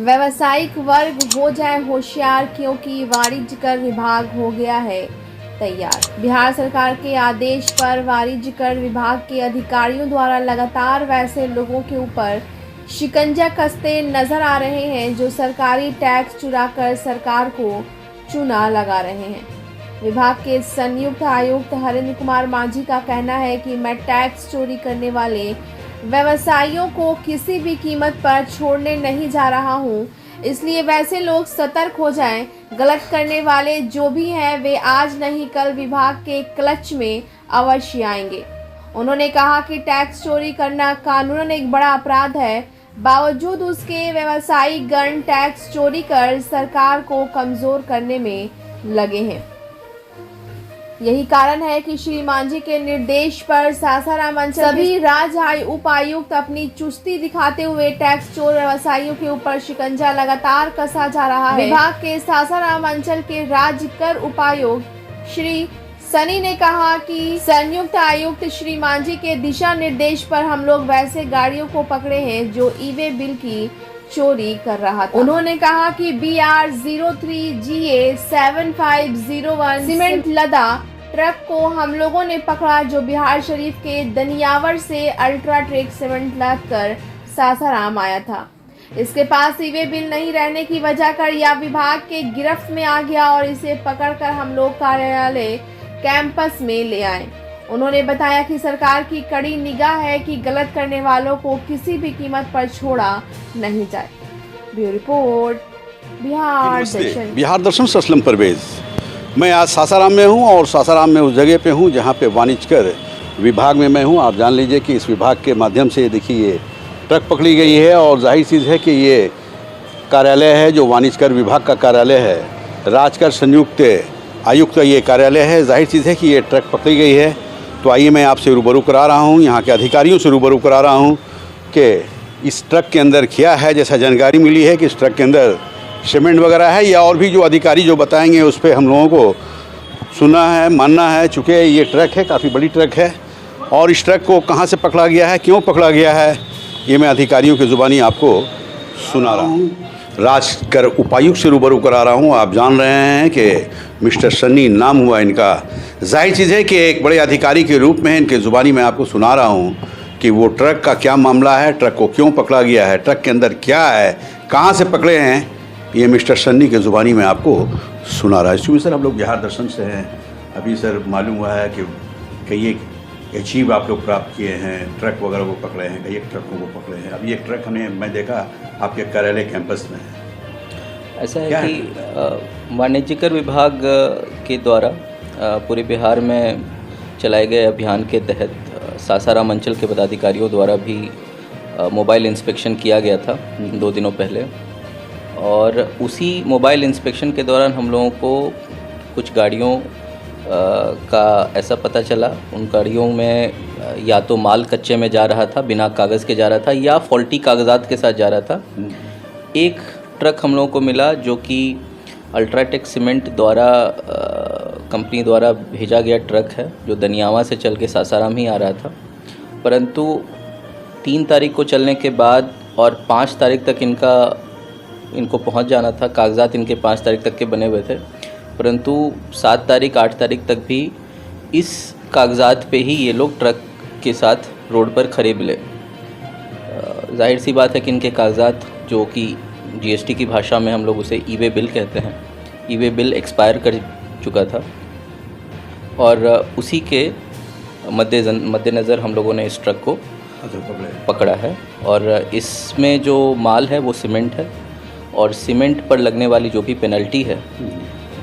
व्यावसायिक वर्ग हो जाए होशियार, क्योंकि वाणिज्य कर विभाग हो गया है तैयार। बिहार सरकार के आदेश पर वाणिज्य कर विभाग के अधिकारियों द्वारा लगातार वैसे लोगों के ऊपर शिकंजा कसते नजर आ रहे हैं जो सरकारी टैक्स चुराकर सरकार को चूना लगा रहे हैं। विभाग के संयुक्त आयुक्त हरेंद्र कुमार मांझी का कहना है कि मैं टैक्स चोरी करने वाले व्यवसायियों को किसी भी कीमत पर छोड़ने नहीं जा रहा हूं, इसलिए वैसे लोग सतर्क हो जाएं। गलत करने वाले जो भी हैं वे आज नहीं कल विभाग के क्लच में अवश्य आएंगे। उन्होंने कहा कि टैक्स चोरी करना कानूनन एक बड़ा अपराध है, बावजूद उसके व्यवसायी गण टैक्स चोरी कर सरकार को कमजोर करने में लगे हैं। यही कारण है कि श्री मांझी के निर्देश पर सासाराम अंचल सभी राज्य उपायुक्त अपनी चुस्ती दिखाते हुए टैक्स चोर व्यवसायियों के ऊपर शिकंजा लगातार कसा जा रहा है। विभाग के सासाराम अंचल के राज्य कर उपायुक्त श्री सनी ने कहा कि संयुक्त आयुक्त श्री मांझी के दिशा निर्देश पर हम लोग वैसे गाड़ियों को पकड़े हैं जो ई-वे बिल की चोरी कर रहा था। उन्होंने कहा कि BR03GA 7501 सीमेंट लदा ट्रक को हम लोगों ने पकड़ा जो बिहार शरीफ के दनियावर से अल्ट्राटेक सीमेंट लाद कर सासाराम आया था। इसके पास ई-वे बिल नहीं रहने की वजह कर यह विभाग के गिरफ्त में आ गया और इसे पकड़कर हम लोग कार्यालय कैंपस में ले आए। उन्होंने बताया कि सरकार की कड़ी निगाह है कि गलत करने वालों को किसी भी कीमत पर छोड़ा नहीं जाए। ब्यूरो रिपोर्ट, बिहार दर्शन से असलम परवेज। मैं आज सासाराम में हूं और सासाराम में उस जगह पे हूं जहां पे वाणिज्य कर विभाग में मैं हूं। आप जान लीजिए कि इस विभाग के माध्यम से देखिए ये ट्रक पकड़ी गई है और जाहिर चीज़ है कि ये कार्यालय है जो वाणिज्य कर विभाग का कार्यालय है। राजकर संयुक्त आयुक्त का ये कार्यालय है। जाहिर चीज़ है कि ये ट्रक पकड़ी गई है। तो आइए मैं आपसे रूबरू करा रहा हूँ, यहाँ के अधिकारियों से रूबरू करा रहा हूँ कि इस ट्रक के अंदर क्या है। जैसा जानकारी मिली है कि इस ट्रक के अंदर सीमेंट वगैरह है, या और भी जो अधिकारी जो बताएंगे उस पर हम लोगों को सुनना है, मानना है। चूँकि ये ट्रक है, काफ़ी बड़ी ट्रक है, और इस ट्रक को कहाँ से पकड़ा गया है, क्यों पकड़ा गया है, ये मैं अधिकारियों की ज़ुबानी आपको सुना रहा हूँ। राजकर उपायुक्त से रूबरू करा रहा हूँ। आप जान रहे हैं कि मिस्टर सन्नी नाम हुआ इनका। जाहिर चीज़ है कि एक बड़े अधिकारी के रूप में इनके ज़ुबानी मैं आपको सुना रहा हूँ कि वो ट्रक का क्या मामला है, ट्रक को क्यों पकड़ा गया है, ट्रक के अंदर क्या है, कहाँ से पकड़े हैं, ये मिस्टर सन्नी के ज़ुबानी में आपको सुना रहा है। क्योंकि सर हम लोग बिहार दर्शन से हैं। अभी सर मालूम हुआ है कि कई अचीव आप लोग प्राप्त किए हैं, ट्रक वगैरह को पकड़े हैं, कई ट्रकों को पकड़े हैं। अभी एक ट्रक मैं देखा आपके कार्यालय कैंपस में है। ऐसा है कि वाणिज्यकर विभाग के द्वारा पूरे बिहार में चलाए गए अभियान के तहत सासाराम अंचल के पदाधिकारियों द्वारा भी मोबाइल इंस्पेक्शन किया गया था 2 दिनों पहले, और उसी मोबाइल इंस्पेक्शन के दौरान हम लोगों को कुछ गाड़ियों का ऐसा पता चला, उन गाड़ियों में या तो माल कच्चे में जा रहा था, बिना कागज़ के जा रहा था, या फॉल्टी कागजात के साथ जा रहा था। एक ट्रक हम लोगों को मिला जो कि अल्ट्राटेक सीमेंट द्वारा कंपनी द्वारा भेजा गया ट्रक है, जो दनियावा से चल के सासाराम ही आ रहा था। परंतु 3 तारीख को चलने के बाद और 5 तारीख तक इनको पहुंच जाना था, कागजात इनके 5 तारीख तक के बने हुए थे, परंतु 7 तारीख 8 तारीख तक भी इस कागजात पे ही ये लोग ट्रक के साथ रोड पर खड़े मिले। जाहिर सी बात है कि इनके कागजात, जो कि GST की भाषा में हम लोग उसे ई-वे बिल कहते हैं, ई-वे बिल एक्सपायर कर चुका था, और उसी के मद्देनज़र हम लोगों ने इस ट्रक को पकड़ा है। और इसमें जो माल है वो सीमेंट है, और सीमेंट पर लगने वाली जो भी पेनल्टी है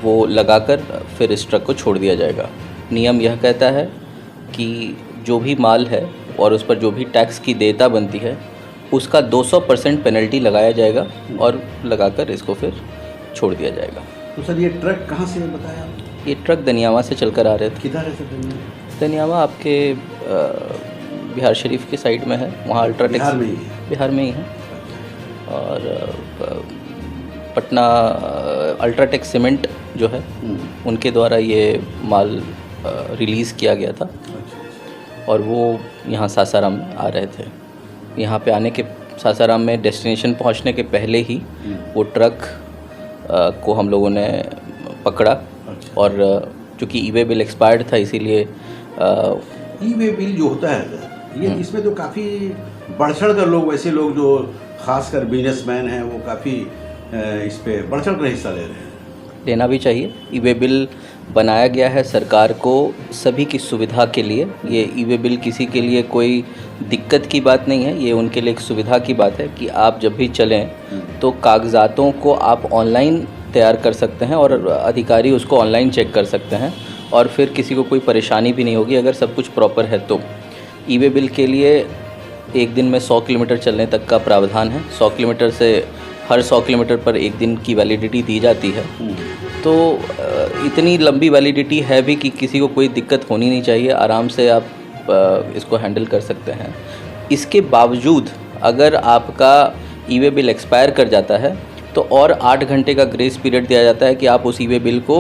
वो लगाकर फिर इस ट्रक को छोड़ दिया जाएगा। नियम यह कहता है कि जो भी माल है और उस पर जो भी टैक्स की देयता बनती है उसका 200% पेनल्टी लगाया जाएगा और लगाकर इसको फिर छोड़ दिया जाएगा। तो सर ये ट्रक कहाँ से बताया? ये ट्रक दनियावा से चलकर आ रहे थे। किधर है सर? दनियावा आपके बिहार शरीफ के साइड में है, वहाँ अल्ट्राटेक बिहार में ही है। और पटना अल्ट्राटेक सीमेंट जो है उनके द्वारा ये माल रिलीज़ किया गया था, और वो यहाँ सासाराम में आ रहे थे। यहाँ पे आने के सासाराम में डेस्टिनेशन पहुंचने के पहले ही वो ट्रक को हम लोगों ने पकड़ा। और चूँकि ई वे बिल एक्सपायर्ड था, इसीलिए ई वे बिल जो होता है ये इसमें तो काफ़ी बढ़ चढ़ कर लोग, वैसे लोग जो खासकर बिजनेसमैन हैं वो काफ़ी इस पे बढ़ चढ़ कर हिस्सा ले रहे हैं। लेना भी चाहिए। ई वे बिल बनाया गया है सरकार को सभी की सुविधा के लिए। ये ई वे बिल किसी के लिए कोई दिक्कत की बात नहीं है, ये उनके लिए एक सुविधा की बात है कि आप जब भी चलें तो कागज़ातों को आप ऑनलाइन तैयार कर सकते हैं और अधिकारी उसको ऑनलाइन चेक कर सकते हैं और फिर किसी को कोई परेशानी भी नहीं होगी अगर सब कुछ प्रॉपर है तो। ई वे बिल के लिए एक दिन में 100 किलोमीटर चलने तक का प्रावधान है। 100 किलोमीटर से हर 100 किलोमीटर पर एक दिन की वैलिडिटी दी जाती है। तो इतनी लंबी वैलिडिटी है भी कि किसी को कोई दिक्कत होनी नहीं चाहिए, आराम से आप इसको हैंडल कर सकते हैं। इसके बावजूद अगर आपका ई वे बिल एक्सपायर कर जाता है तो और 8 घंटे का ग्रेस पीरियड दिया जाता है कि आप उस ई वे बिल को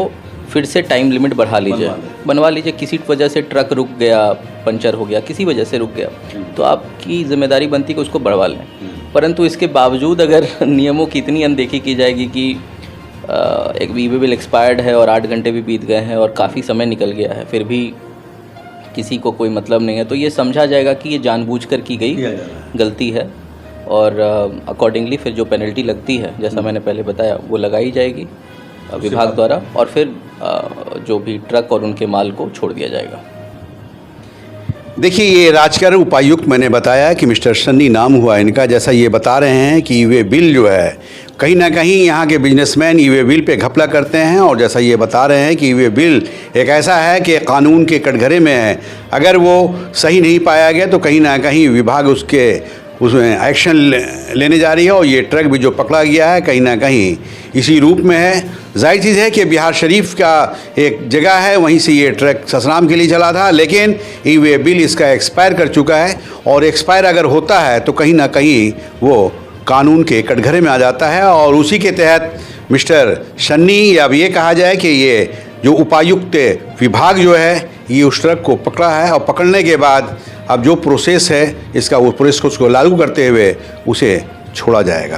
फिर से टाइम लिमिट बनवा लीजिए। किसी वजह से ट्रक रुक गया, पंचर हो गया, किसी वजह से रुक गया तो आपकी जिम्मेदारी बनती है कि उसको बढ़वा लें। परंतु इसके बावजूद अगर नियमों की इतनी अनदेखी की जाएगी कि एक ई वे बिल एक्सपायर्ड है और 8 घंटे भी बीत गए हैं और काफ़ी समय निकल गया है, फिर भी किसी को कोई मतलब नहीं है, तो ये समझा जाएगा कि ये जानबूझकर की गई गलती है और अकॉर्डिंगली फिर जो पेनल्टी लगती है, जैसा मैंने पहले बताया, वो लगाई जाएगी विभाग द्वारा और फिर जो भी ट्रक और उनके माल को छोड़ दिया जाएगा। देखिए, ये राजकर उपायुक्त मैंने बताया कि मिस्टर सन्नी नाम हुआ इनका। जैसा ये बता रहे हैं कि ई वे बिल जो है कहीं ना कहीं यहाँ के बिजनेसमैन ई वे बिल पे घपला करते हैं और जैसा ये बता रहे हैं कि ई वे बिल एक ऐसा है कि कानून के कटघरे में है। अगर वो सही नहीं पाया गया तो कहीं ना कहीं विभाग उसमें एक्शन लेने जा रही है और ये ट्रक भी जो पकड़ा गया है कहीं ना कहीं इसी रूप में है। जाहिर चीज़ है कि बिहार शरीफ का एक जगह है, वहीं से ये ट्रक सासाराम के लिए चला था, लेकिन ई वे बिल इसका एक्सपायर कर चुका है और एक्सपायर अगर होता है तो कहीं ना कहीं वो कानून के कटघरे में आ जाता है और उसी के तहत मिस्टर सन्नी, या अब ये कहा जाए कि ये जो उपायुक्त विभाग जो है ये उस ट्रक को पकड़ा है और पकड़ने के बाद अब जो प्रोसेस है इसका वो प्रोसेस को उसको लागू करते हुए उसे छोड़ा जाएगा।